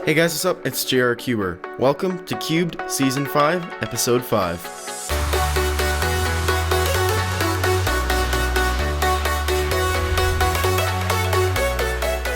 Hey guys, what's up? It's JR Cuber. Welcome to Cubed Season 5, Episode 5.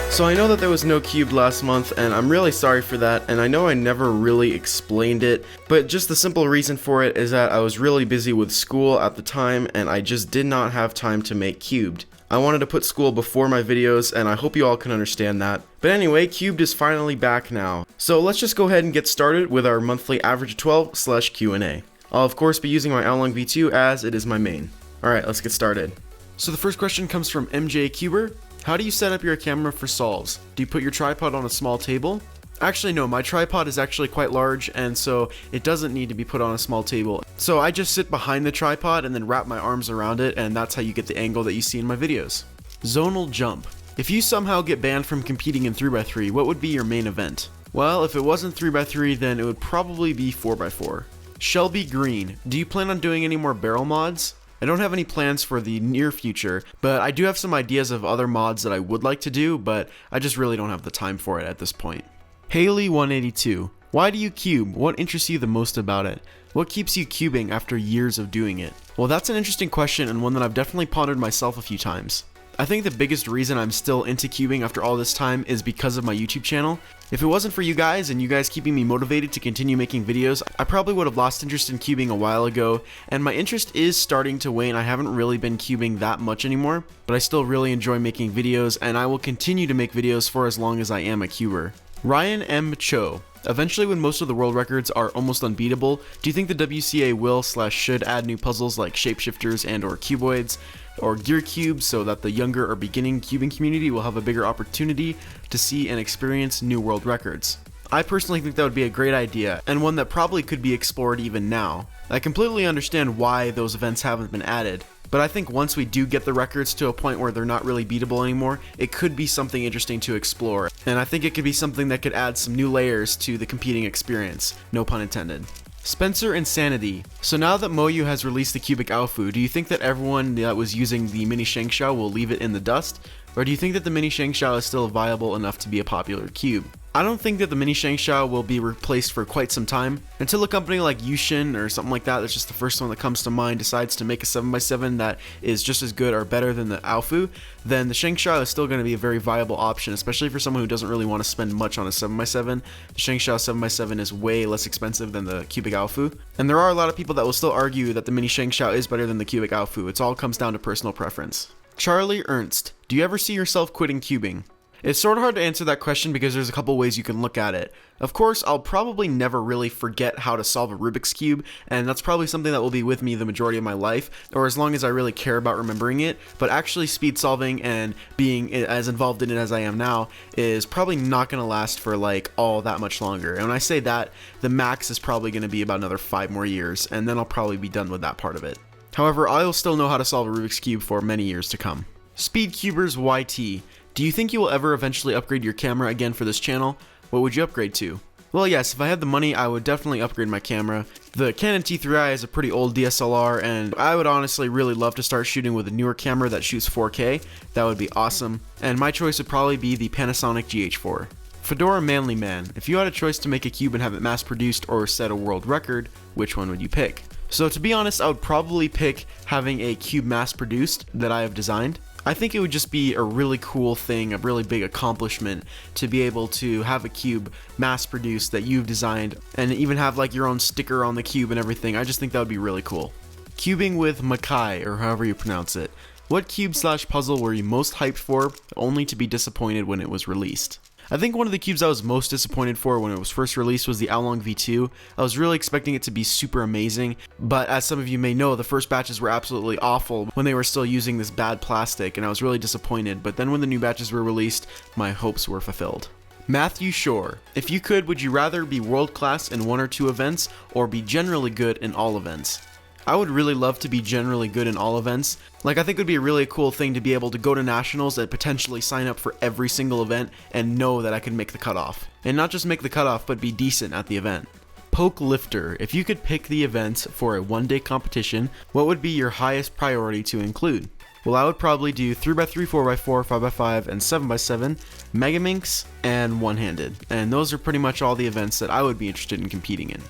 So I know that there was no Cubed last month, and I'm really sorry for that, and I know I never really explained it, but just the simple reason for it is that I was really busy with school at the time, and I just did not have time to make Cubed. I wanted to put school before my videos, and I hope you all can understand that. But anyway, Cubed is finally back now. So let's just go ahead and get started with our monthly average of 12 / Q&A. I'll of course be using my Along V2 as it is my main. Alright, let's get started. So the first question comes from MJ Cuber. How do you set up your camera for solves? Do you put your tripod on a small table? Actually no, my tripod is actually quite large, and so it doesn't need to be put on a small table. So I just sit behind the tripod and then wrap my arms around it, and that's how you get the angle that you see in my videos. Zonal Jump. If you somehow get banned from competing in 3x3, what would be your main event? Well, if it wasn't 3x3, then it would probably be 4x4. Shelby Green. Do you plan on doing any more barrel mods? I don't have any plans for the near future, but I do have some ideas of other mods that I would like to do, but I just really don't have the time for it at this point. Haley182. Why do you cube? What interests you the most about it? What keeps you cubing after years of doing it? Well, that's an interesting question and one that I've definitely pondered myself a few times. I think the biggest reason I'm still into cubing after all this time is because of my YouTube channel. If it wasn't for you guys and you guys keeping me motivated to continue making videos, I probably would have lost interest in cubing a while ago, and my interest is starting to wane. I haven't really been cubing that much anymore, but I still really enjoy making videos, and I will continue to make videos for as long as I am a cuber. Ryan M. Cho. Eventually, when most of the world records are almost unbeatable, do you think the WCA will/should add new puzzles like shapeshifters and or cuboids or gear cubes so that the younger or beginning cubing community will have a bigger opportunity to see and experience new world records? I personally think that would be a great idea, and one that probably could be explored even now. I completely understand why those events haven't been added, but I think once we do get the records to a point where they're not really beatable anymore, it could be something interesting to explore, and I think it could be something that could add some new layers to the competing experience, no pun intended. Spencer Insanity. So now that Moyu has released the cubic Alfu, do you think that everyone that was using the mini Shengshao will leave it in the dust? Or do you think that the mini Shengshao is still viable enough to be a popular cube? I don't think that the mini Shengshao will be replaced for quite some time. Until a company like Unison or something like that's just the first one that comes to mind, decides to make a 7x7 that is just as good or better than the Alfu, then the Shengshao is still going to be a very viable option, especially for someone who doesn't really want to spend much on a 7x7. The Shengshao 7x7 is way less expensive than the cubic Alfu, and there are a lot of people that will still argue that the mini Shengshao is better than the cubic Alfu. It all comes down to personal preference. Charlie Ernst. Do you ever see yourself quitting cubing? It's sort of hard to answer that question because there's a couple ways you can look at it. Of course, I'll probably never really forget how to solve a Rubik's Cube, and that's probably something that will be with me the majority of my life, or as long as I really care about remembering it, but actually speed solving and being as involved in it as I am now is probably not going to last for like all that much longer. And when I say that, the max is probably going to be about another 5 more years, and then I'll probably be done with that part of it. However, I'll still know how to solve a Rubik's Cube for many years to come. Speedcubers YT. Do you think you will ever eventually upgrade your camera again for this channel? What would you upgrade to? Well, yes, if I had the money, I would definitely upgrade my camera. The Canon T3i is a pretty old DSLR, and I would honestly really love to start shooting with a newer camera that shoots 4K. That would be awesome. And my choice would probably be the Panasonic GH4. Fedora Manly Man. If you had a choice to make a cube and have it mass produced or set a world record, which one would you pick? So to be honest, I would probably pick having a cube mass produced that I have designed. I think it would just be a really cool thing, a really big accomplishment to be able to have a cube mass produced that you've designed and even have like your own sticker on the cube and everything. I just think that would be really cool. Cubing with Makai, or however you pronounce it. What cube/puzzle were you most hyped for, only to be disappointed when it was released? I think one of the cubes I was most disappointed for when it was first released was the Along V2. I was really expecting it to be super amazing, but as some of you may know, the first batches were absolutely awful when they were still using this bad plastic, and I was really disappointed, but then when the new batches were released, my hopes were fulfilled. Matthew Shore. If you could, would you rather be world class in 1 or 2 events, or be generally good in all events? I would really love to be generally good in all events. Like, I think it would be a really cool thing to be able to go to nationals and potentially sign up for every single event and know that I could make the cutoff. And not just make the cutoff, but be decent at the event. Poke Lifter. If you could pick the events for a one-day competition, what would be your highest priority to include? Well, I would probably do 3x3, 4x4, 5x5, and 7x7, Megaminx, and one-handed. And those are pretty much all the events that I would be interested in competing in.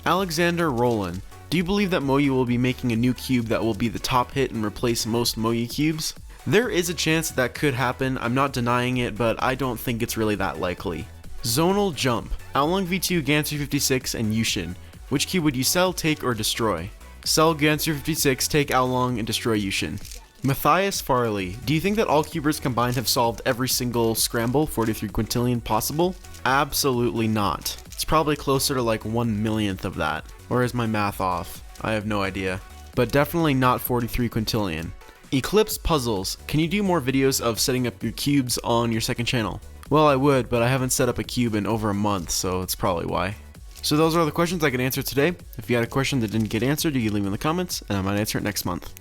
Alexander Roland, do you believe that Moyu will be making a new cube that will be the top hit and replace most Moyu cubes? There is a chance that could happen, I'm not denying it, but I don't think it's really that likely. Zonal Jump, Aolong V2, Gansu 56, and Yushin. Which cube would you sell, take, or destroy? Sell Gansu 56, take Aolong, and destroy Yushin. Matthias Farley, do you think that all cubers combined have solved every single scramble, 43 quintillion, possible? Absolutely not. It's probably closer to like 1/1,000,000th of that. Or is my math off? I have no idea. But definitely not 43 quintillion. Eclipse Puzzles, can you do more videos of setting up your cubes on your second channel? Well, I would, but I haven't set up a cube in over a month, so that's probably why. So those are all the questions I could answer today. If you had a question that didn't get answered, you can leave it in the comments, and I might answer it next month.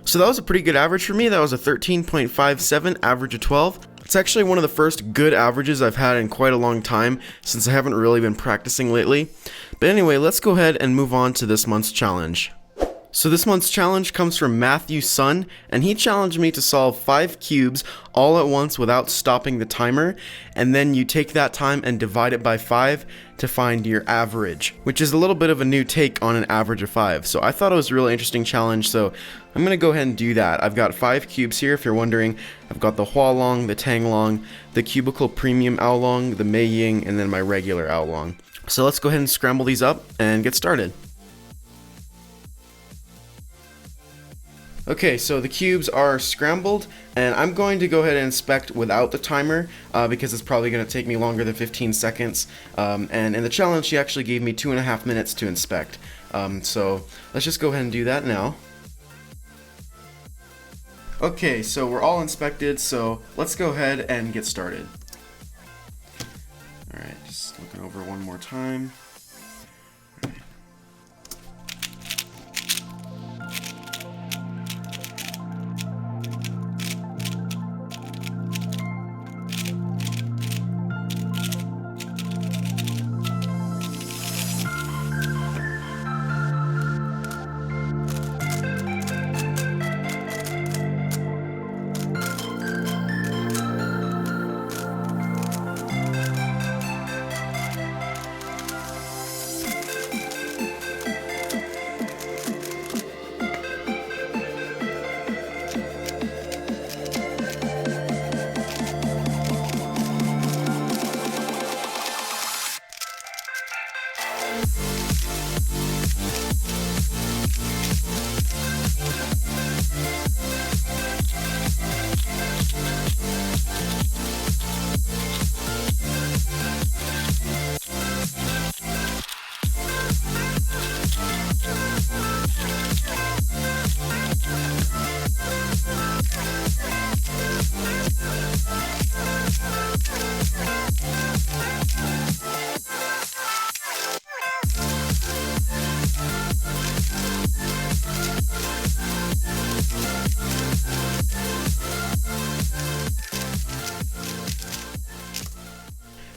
So that was a pretty good average for me. That was a 13.57, average of 12. It's actually one of the first good averages I've had in quite a long time, since I haven't really been practicing lately. But anyway, let's go ahead and move on to this month's challenge. So this month's challenge comes from Matthew Sun, and he challenged me to solve 5 cubes all at once without stopping the timer, and then you take that time and divide it by 5 to find your average, which is a little bit of a new take on an average of 5. So I thought it was a really interesting challenge, so I'm going to go ahead and do that. I've got 5 cubes here, if you're wondering. I've got the Hualong, the Tanglong, the Cubicle Premium Aolong, the Mei Ying, and then my regular Aolong. So let's go ahead and scramble these up and get started. Okay, so the cubes are scrambled, and I'm going to go ahead and inspect without the timer because it's probably going to take me longer than 15 seconds. And in the challenge, she actually gave me 2.5 minutes to inspect. So let's just go ahead and do that now. Okay, so we're all inspected, so let's go ahead and get started. Alright, just looking over one more time.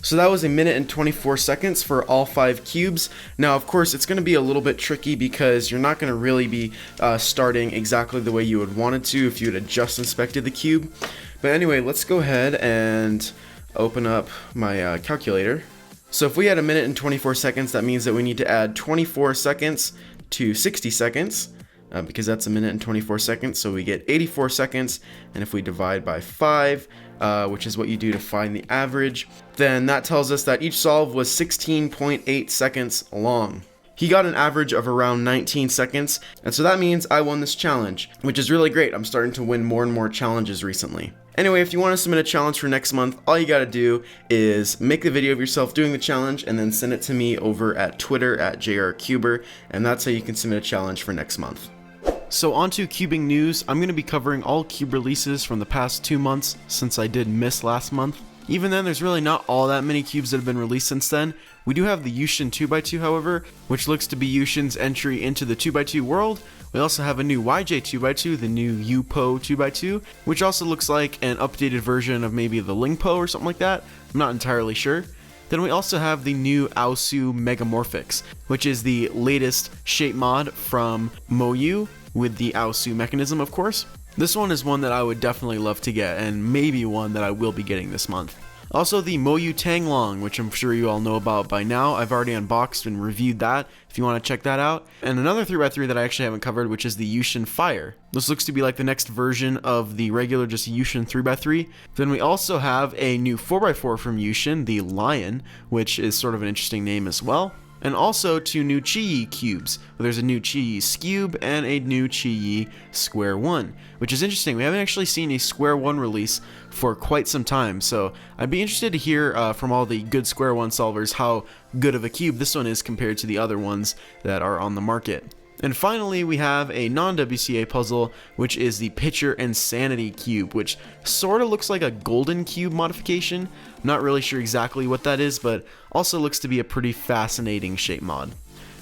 So that was 1 minute and 24 seconds for all 5 cubes. Now, of course, it's going to be a little bit tricky because you're not going to really be starting exactly the way you would want it to if you had just inspected the cube. But anyway, let's go ahead and open up my calculator. So if we had 1 minute and 24 seconds, that means that we need to add 24 seconds to 60 seconds. Because that's 1 minute and 24 seconds, so we get 84 seconds, and if we divide by 5, which is what you do to find the average, then that tells us that each solve was 16.8 seconds long. He got an average of around 19 seconds, and so that means I won this challenge, which is really great. I'm starting to win more and more challenges recently. Anyway, if you want to submit a challenge for next month, all you gotta do is make the video of yourself doing the challenge and then send it to me over at Twitter at JRCuber, and that's how you can submit a challenge for next month. So onto cubing news. I'm going to be covering all cube releases from the past 2 months since I did miss last month. Even then, there's really not all that many cubes that have been released since then. We do have the Yushin 2x2, however, which looks to be Yushin's entry into the 2x2 world. We also have a new YJ 2x2, the new Yupo 2x2, which also looks like an updated version of maybe the Lingpo or something like that. I'm not entirely sure. Then we also have the new Aosu Megamorphics, which is the latest shape mod from Moyu with the Aosu mechanism, of course. This one is one that I would definitely love to get, and maybe one that I will be getting this month. Also the Moyu Tanglong, which I'm sure you all know about by now. I've already unboxed and reviewed that if you want to check that out. And another 3x3 that I actually haven't covered, which is the Yushin Fire. This looks to be like the next version of the regular just Yushin 3x3. Then we also have a new 4x4 from Yushin, the Lion, which is sort of an interesting name as well. And also 2 new Chi-Yi cubes. There's a new Chi-Yi Scube and a new Chi-Yi Square 1, which is interesting. We haven't actually seen a Square 1 release for quite some time, so I'd be interested to hear from all the good Square 1 solvers how good of a cube this one is compared to the other ones that are on the market. And finally, we have a non-WCA puzzle, which is the Pitcher Insanity Cube, which sort of looks like a Golden Cube modification. Not really sure exactly what that is, but also looks to be a pretty fascinating shape mod.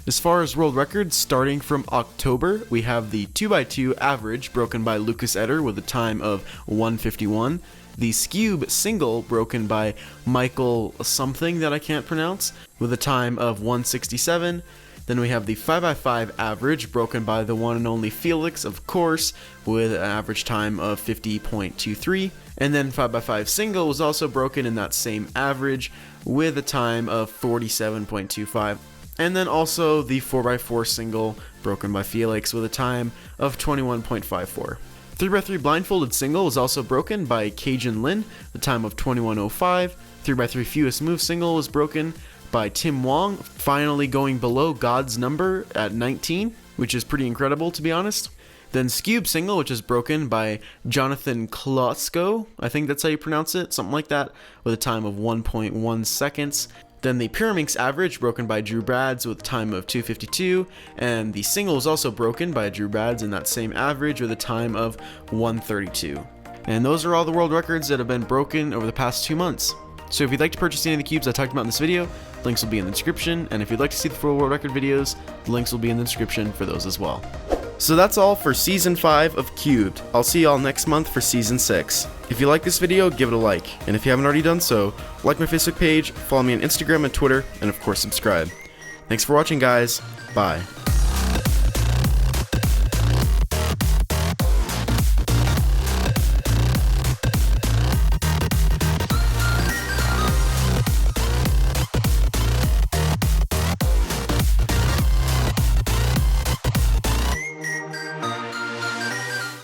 As far as world records, starting from October, we have the 2x2 average broken by Lucas Etter with a time of 1:51. The Scube single broken by Michael something that I can't pronounce with a time of 1:67. Then we have the 5x5 average broken by the one and only Felix, of course, with an average time of 50.23. And then 5x5 single was also broken in that same average with a time of 47.25. And then also the 4x4 single broken by Felix with a time of 21.54. 3x3 blindfolded single was also broken by Cajun Lin, the time of 21.05. 3x3 Fewest Moves single was broken by Tim Wong, finally going below God's number at 19, which is pretty incredible to be honest. Then Scube single, which is broken by Jonathan Klosko, I think that's how you pronounce it, something like that, with a time of 1.1 seconds. Then the Pyraminx average broken by Drew Brads with a time of 2:52, and the single was also broken by Drew Brads in that same average with a time of 1:32. And those are all the world records that have been broken over the past 2 months. So if you'd like to purchase any of the cubes I talked about in this video, links will be in the description, and if you'd like to see the full world record videos, the links will be in the description for those as well. So that's all for Season 5 of Cubed. I'll see y'all next month for Season 6. If you like this video, give it a like, and if you haven't already done so, like my Facebook page, follow me on Instagram and Twitter, and of course subscribe. Thanks for watching guys, bye.